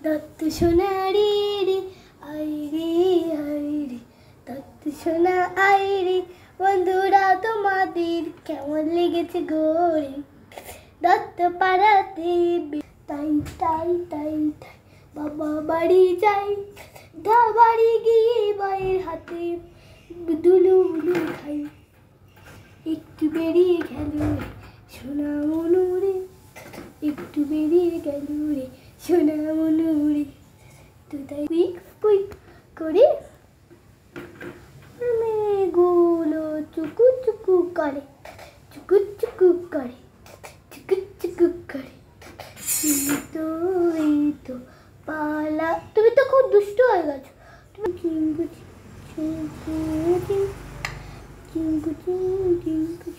দত্ত সোনারি রে আইরে আইরে, দত্ত সোনা আইরে, বন্ধুরা তোমাদের কেমন লেগেছে গোরে? দত্ত পাড়াতে তাই তাই তাই তাই বাবা বাড়ি যাই, বাড়ি গিয়ে মায়ের হাতে দুলু দুলু খাই। একটু বেরিয়ে গেল রে সোনা মনু রে, একটু বেরিয়ে গেল রে সোনা মনু রে। তো তাই কুইক কুইক করে মেয়েগুলো চুকু চুকু করে, চুকু চুকু করে, চুকু চুকু করে। এই তো পালা, তুমি তো খুব দুষ্ট হয়ে গেছো। তুমি চিঙ্গু চিঙ্গু চিঙ্গু চিঙ্গু চিঙ্গু চিঙ্গু।